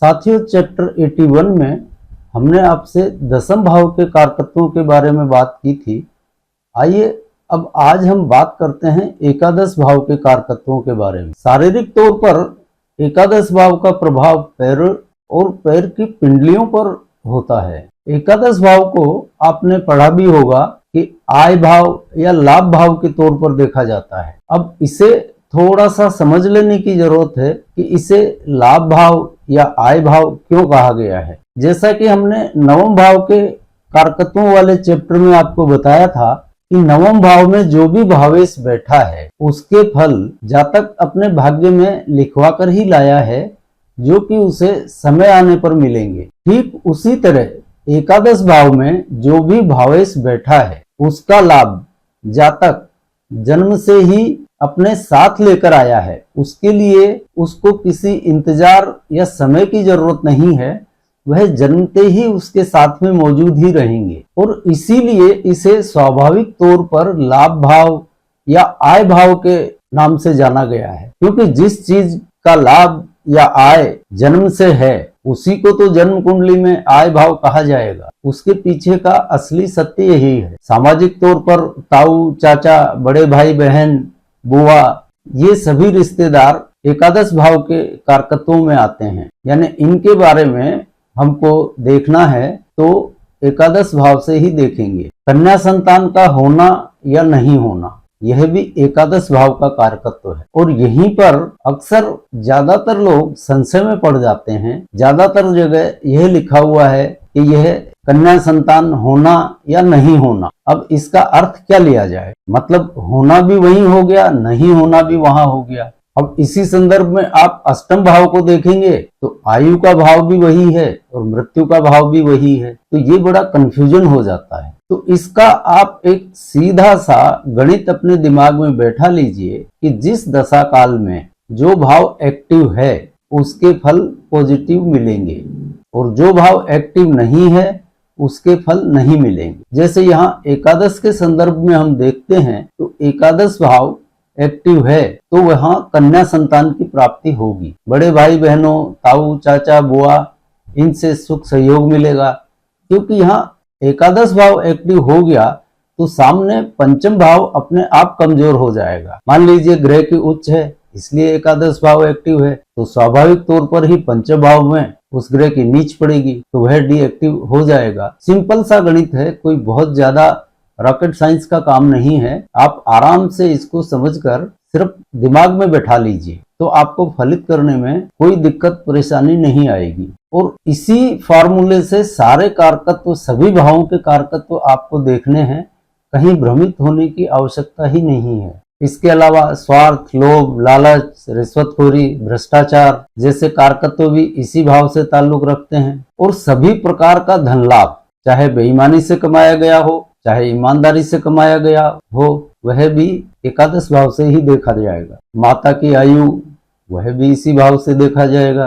साथियों, चैप्टर 81 में हमने आपसे दशम भाव के कारकत्वों के बारे में बात की थी। आइए अब आज हम बात करते हैं एकादश भाव के कारकत्वों के बारे में। शारीरिक तौर पर एकादश भाव का प्रभाव पैर और पैर की पिंडलियों पर होता है। एकादश भाव को आपने पढ़ा भी होगा कि आय भाव या लाभ भाव के तौर पर देखा जाता है। अब इसे थोड़ा सा समझ लेने की जरूरत है कि इसे लाभ भाव या आय भाव क्यों कहा गया है। जैसा कि हमने नवम भाव के कारकत्वों वाले चैप्टर में आपको बताया था कि नवम भाव में जो भी भावेश बैठा है उसके फल जातक अपने भाग्य में लिखवा कर ही लाया है, जो कि उसे समय आने पर मिलेंगे। ठीक उसी तरह एकादश भाव में जो भी भावेश बैठा है उसका लाभ जातक जन्म से ही अपने साथ लेकर आया है। उसके लिए उसको किसी इंतजार या समय की जरूरत नहीं है, वह जन्मते ही उसके साथ में मौजूद ही रहेंगे और इसीलिए इसे स्वाभाविक तौर पर लाभ भाव या आय भाव के नाम से जाना गया है। क्योंकि जिस चीज का लाभ या आय जन्म से है उसी को तो जन्म कुंडली में आय भाव कहा जाएगा। उसके पीछे का असली सत्य यही है। सामाजिक तौर पर ताऊ, चाचा, बड़े भाई बहन, बुआ, ये सभी रिश्तेदार एकादश भाव के कारकत्वों में आते हैं। यानी इनके बारे में हमको देखना है तो एकादश भाव से ही देखेंगे। कन्या संतान का होना या नहीं होना, यह भी एकादश भाव का कारकत्व है और यहीं पर अक्सर ज्यादातर लोग संशय में पड़ जाते हैं। ज्यादातर जगह यह लिखा हुआ है कि यह कन्या संतान होना या नहीं होना। अब इसका अर्थ क्या लिया जाए? मतलब होना भी वहीं हो गया, नहीं होना भी वहां हो गया। अब इसी संदर्भ में आप अष्टम भाव को देखेंगे तो आयु का भाव भी वही है और मृत्यु का भाव भी वही है, तो ये बड़ा कंफ्यूजन हो जाता है। तो इसका आप एक सीधा सा गणित अपने दिमाग में बैठा लीजिए कि जिस दशा काल में जो भाव एक्टिव है उसके फल पॉजिटिव मिलेंगे और जो भाव एक्टिव नहीं है उसके फल नहीं मिलेंगे। जैसे यहाँ एकादश के संदर्भ में हम देखते हैं तो एकादश भाव एक्टिव है तो वहां कन्या संतान की प्राप्ति होगी। बड़े भाई बहनों, ताऊ, चाचा, बुआ, इनसे सुख सहयोग मिलेगा। क्योंकि यहाँ एकादश भाव एक्टिव हो गया तो सामने पंचम भाव अपने आप कमजोर हो जाएगा। मान लीजिए ग्रह की उच्च है इसलिए एकादश भाव एक्टिव है तो स्वाभाविक तौर पर ही पंचम भाव में उस ग्रह की नीच पड़ेगी तो वह डीएक्टिव हो जाएगा। सिंपल सा गणित है, कोई बहुत ज्यादा रॉकेट साइंस का काम नहीं है। आप आराम से इसको समझकर सिर्फ दिमाग में बैठा लीजिए तो आपको फलित करने में कोई दिक्कत परेशानी नहीं आएगी। और इसी फार्मूले से सारे कारकत्व, सभी भावों के कारकत्व आपको देखने हैं, कहीं भ्रमित होने की आवश्यकता ही नहीं है। इसके अलावा स्वार्थ, लोभ, लालच, रिश्वतखोरी, भ्रष्टाचार जैसे कारकत्व भी इसी भाव से ताल्लुक रखते हैं। और सभी प्रकार का धन लाभ, चाहे बेईमानी से कमाया गया हो चाहे ईमानदारी से कमाया गया हो, वह भी एकादश भाव से ही देखा जाएगा। माता की आयु, वह भी इसी भाव से देखा जाएगा।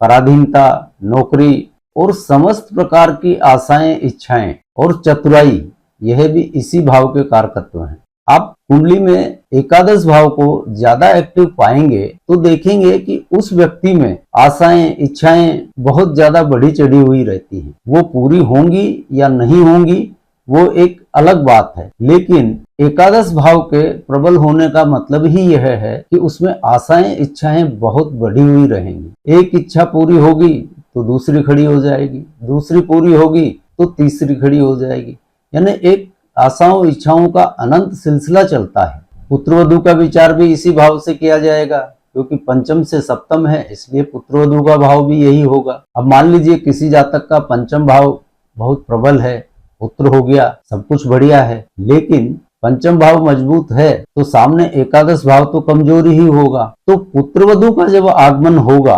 पराधीनता, नौकरी और समस्त प्रकार की आशाएं, इच्छाएं और चतुराई, यह भी इसी भाव के कारकत्व हैं। आप कुंडली में एकादश भाव को ज्यादा एक्टिव पाएंगे तो देखेंगे कि उस व्यक्ति में आशाएं, इच्छाएं बहुत ज्यादा बढ़ी चढ़ी हुई रहती हैं। वो पूरी होंगी या नहीं होंगी वो एक अलग बात है, लेकिन एकादश भाव के प्रबल होने का मतलब ही यह है कि उसमें आशाएं, इच्छाएं बहुत बढ़ी हुई रहेंगी। एक इच्छा पूरी होगी तो दूसरी खड़ी हो जाएगी, दूसरी पूरी होगी तो तीसरी खड़ी हो जाएगी। यानी एक आशाओं, इच्छाओं का अनंत सिलसिला चलता है। पुत्रवधु का विचार भी इसी भाव से किया जाएगा क्योंकि पंचम से सप्तम है, इसलिए पुत्रवधु का भाव भी यही होगा। अब मान लीजिए किसी जातक का पंचम भाव बहुत प्रबल है, पुत्र हो गया, सब कुछ बढ़िया है, लेकिन पंचम भाव मजबूत है तो सामने एकादश भाव तो कमजोरी ही होगा। तो पुत्रवधु का जब आगमन होगा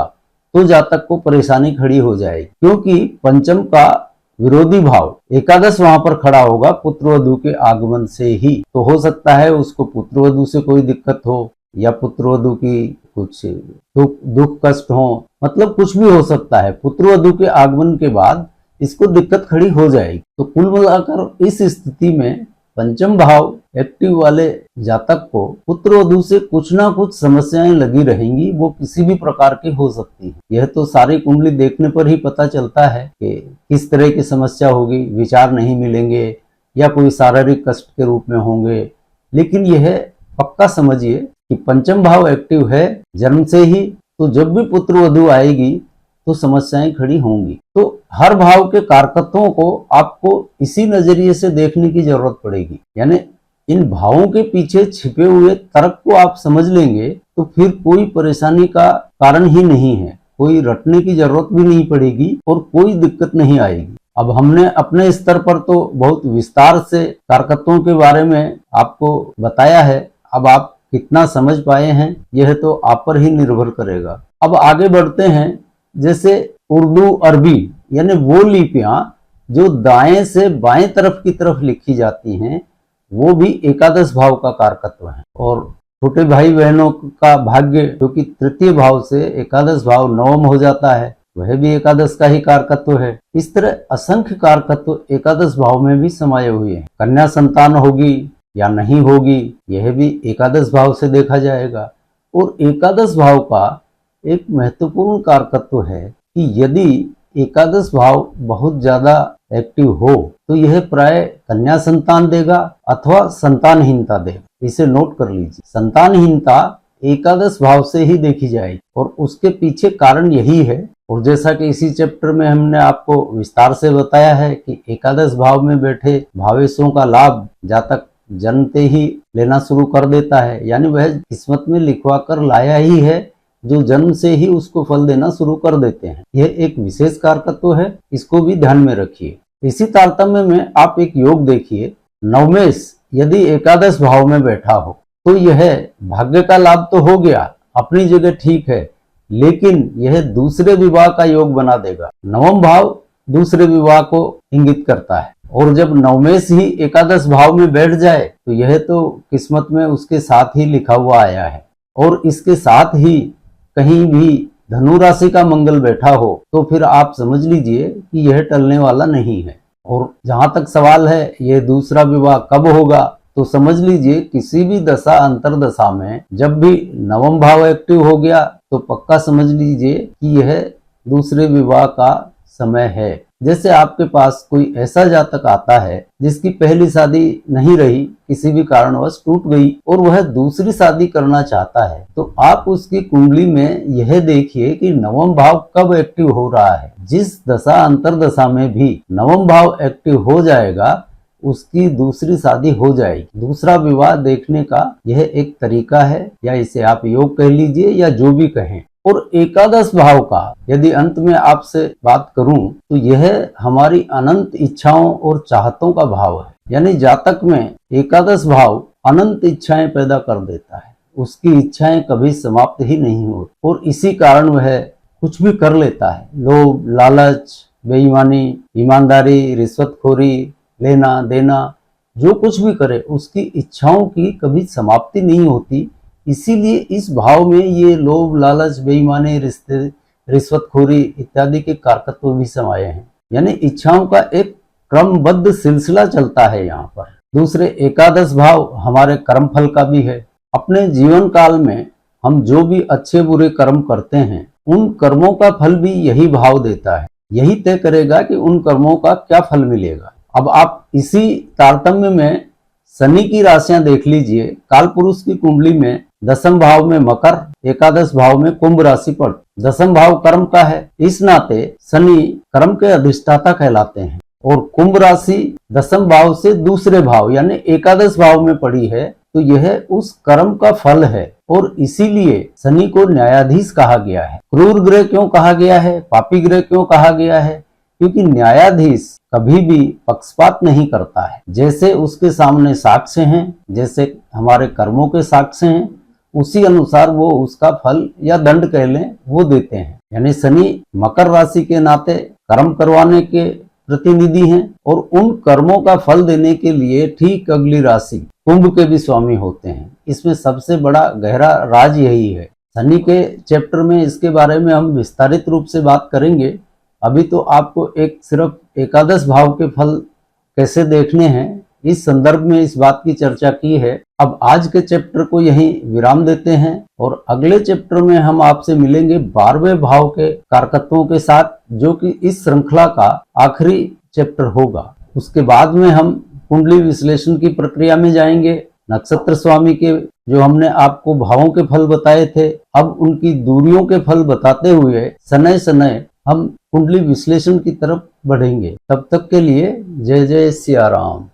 तो जातक को परेशानी खड़ी हो जाएगी, क्योंकि पंचम का विरोधी भाव एकादश वहां पर खड़ा होगा पुत्रवधु के आगमन से ही। तो हो सकता है उसको पुत्रवधु से कोई दिक्कत हो या पुत्रवधु की कुछ दुख कष्ट हो, मतलब कुछ भी हो सकता है। पुत्रवधु के आगमन के बाद इसको दिक्कत खड़ी हो जाएगी। तो कुल मिलाकर इस स्थिति में पंचम भाव एक्टिव वाले जातक को पुत्र वधू से कुछ ना कुछ समस्याएं लगी रहेंगी, वो किसी भी प्रकार की हो सकती है। यह तो सारी कुंडली देखने पर ही पता चलता है कि किस तरह की समस्या होगी, विचार नहीं मिलेंगे या कोई शारीरिक कष्ट के रूप में होंगे। लेकिन यह पक्का समझिए कि पंचम भाव एक्टिव है जन्म से ही, तो जब भी पुत्र वधू आएगी तो समस्याएं खड़ी होंगी। तो हर भाव के कारकत्वों को आपको इसी नजरिए से देखने की जरूरत पड़ेगी, यानी इन भावों के पीछे छिपे हुए तर्क को आप समझ लेंगे तो फिर कोई परेशानी का कारण ही नहीं है, कोई रटने की जरूरत भी नहीं पड़ेगी और कोई दिक्कत नहीं आएगी। अब हमने अपने स्तर पर तो बहुत विस्तार से कारकत्वों के बारे में आपको बताया है, अब आप कितना समझ पाए हैं यह तो आप पर ही निर्भर करेगा। अब आगे बढ़ते हैं। जैसे उर्दू अरबी यानी वो लिपियां जो दाएं से बाएं तरफ की तरफ लिखी जाती हैं, वो भी एकादश भाव का कारकत्व है। और छोटे भाई बहनों का भाग्य जो कि तृतीय भाव से एकादश भाव नवम हो जाता है, वह भी एकादश का ही कारकत्व है। इस तरह असंख्य कारकत्व एकादश भाव में भी समाये हुए हैं। कन्या संतान होगी या नहीं होगी, यह भी एकादश भाव से देखा जाएगा। और एकादश भाव का एक महत्वपूर्ण कारकत्व है कि यदि एकादश भाव बहुत ज्यादा एक्टिव हो तो यह प्राय कन्या संतान देगा अथवा संतानहीनता देगा। इसे नोट कर लीजिए, संतानहीनता एकादश भाव से ही देखी जाएगी और उसके पीछे कारण यही है। और जैसा कि इसी चैप्टर में हमने आपको विस्तार से बताया है कि एकादश भाव में बैठे भावेशों का लाभ जातक जन्मते ही लेना शुरू कर देता है, यानी वह किस्मत में लिखवा कर लाया ही है, जो जन्म से ही उसको फल देना शुरू कर देते हैं। यह एक विशेष कारकत्व है, इसको भी ध्यान में रखिए। इसी तारतम्य में आप एक योग देखिए, नवमेश यदि एकादश भाव में बैठा हो तो यह भाग्य का लाभ तो हो गया, अपनी जगह ठीक है, लेकिन यह दूसरे विवाह का योग बना देगा। नवम भाव दूसरे विवाह को इंगित करता है और जब नवमेश ही एकादश भाव में बैठ जाए तो यह तो किस्मत में उसके साथ ही लिखा हुआ आया है। और इसके साथ ही कहीं भी धनु राशि का मंगल बैठा हो तो फिर आप समझ लीजिए कि यह टलने वाला नहीं है। और जहां तक सवाल है यह दूसरा विवाह कब होगा, तो समझ लीजिए किसी भी दशा अंतरदशा में जब भी नवम भाव एक्टिव हो गया तो पक्का समझ लीजिए कि यह दूसरे विवाह का समय है। जैसे आपके पास कोई ऐसा जातक आता है जिसकी पहली शादी नहीं रही, किसी भी कारणवश टूट गई और वह दूसरी शादी करना चाहता है, तो आप उसकी कुंडली में यह देखिए कि नवम भाव कब एक्टिव हो रहा है। जिस दशा अंतरदशा में भी नवम भाव एक्टिव हो जाएगा उसकी दूसरी शादी हो जाएगी। दूसरा विवाह देखने का यह एक तरीका है, या इसे आप योग कह लीजिए या जो भी कहें। और एकादश भाव का यदि अंत में आपसे बात करूं तो यह हमारी अनंत इच्छाओं और चाहतों का भाव है, यानी जातक में एकादश भाव अनंत इच्छाएं पैदा कर देता है, उसकी इच्छाएं कभी समाप्त ही नहीं होती और इसी कारण वह कुछ भी कर लेता है। लोभ, लालच, बेईमानी, ईमानदारी, रिश्वतखोरी, लेना देना, जो कुछ भी करे उसकी इच्छाओं की कभी समाप्ति नहीं होती। इसीलिए इस भाव में ये लोभ, लालच, बेईमानी, रिश्ते, रिश्वतखोरी इत्यादि के कारकत्व भी समाये हैं, यानी इच्छाओं का एक क्रमबद्ध सिलसिला चलता है यहाँ पर। दूसरे एकादश भाव हमारे कर्म फल का भी है। अपने जीवन काल में हम जो भी अच्छे बुरे कर्म करते हैं उन कर्मों का फल भी यही भाव देता है, यही तय करेगा कि उन कर्मों का क्या फल मिलेगा। अब आप इसी तारतम्य में शनि की राशियां देख लीजिए। काल पुरुष की कुंडली में दसम भाव में मकर, एकादश भाव में कुंभ राशि पर, दसम भाव कर्म का है, इस नाते शनि कर्म के अधिष्ठाता कहलाते हैं। और कुंभ राशि दसम भाव से दूसरे भाव यानी एकादश भाव में पड़ी है, तो यह उस कर्म का फल है और इसीलिए शनि को न्यायाधीश कहा गया है। क्रूर ग्रह क्यों कहा गया है, पापी ग्रह क्यों कहा गया है? क्योंकि न्यायाधीश कभी भी पक्षपात नहीं करता है। जैसे उसके सामने साक्ष्य हैं, जैसे हमारे कर्मों के साक्ष्य हैं, उसी अनुसार वो उसका फल या दंड कह लें वो देते हैं। यानी शनि मकर राशि के नाते कर्म करवाने के प्रतिनिधि हैं और उन कर्मों का फल देने के लिए ठीक अगली राशि कुंभ के भी स्वामी होते हैं। इसमें सबसे बड़ा गहरा राज यही है। शनि के चैप्टर में इसके बारे में हम विस्तारित रूप से बात करेंगे। अभी तो आपको एक सिर्फ एकादश भाव के फल कैसे देखने हैं इस संदर्भ में इस बात की चर्चा की है। अब आज के चैप्टर को यहीं विराम देते हैं और अगले चैप्टर में हम आपसे मिलेंगे 12वें भाव के कारकत्वों के साथ, जो कि इस श्रृंखला का आखिरी चैप्टर होगा। उसके बाद में हम कुंडली विश्लेषण की प्रक्रिया में जाएंगे। नक्षत्र स्वामी के जो हमने आपको भावों के फल बताए थे, अब उनकी दूरियों के फल बताते हुए शनै शनै हम कुंडली विश्लेषण की तरफ बढ़ेंगे। तब तक के लिए जय जय सिया राम।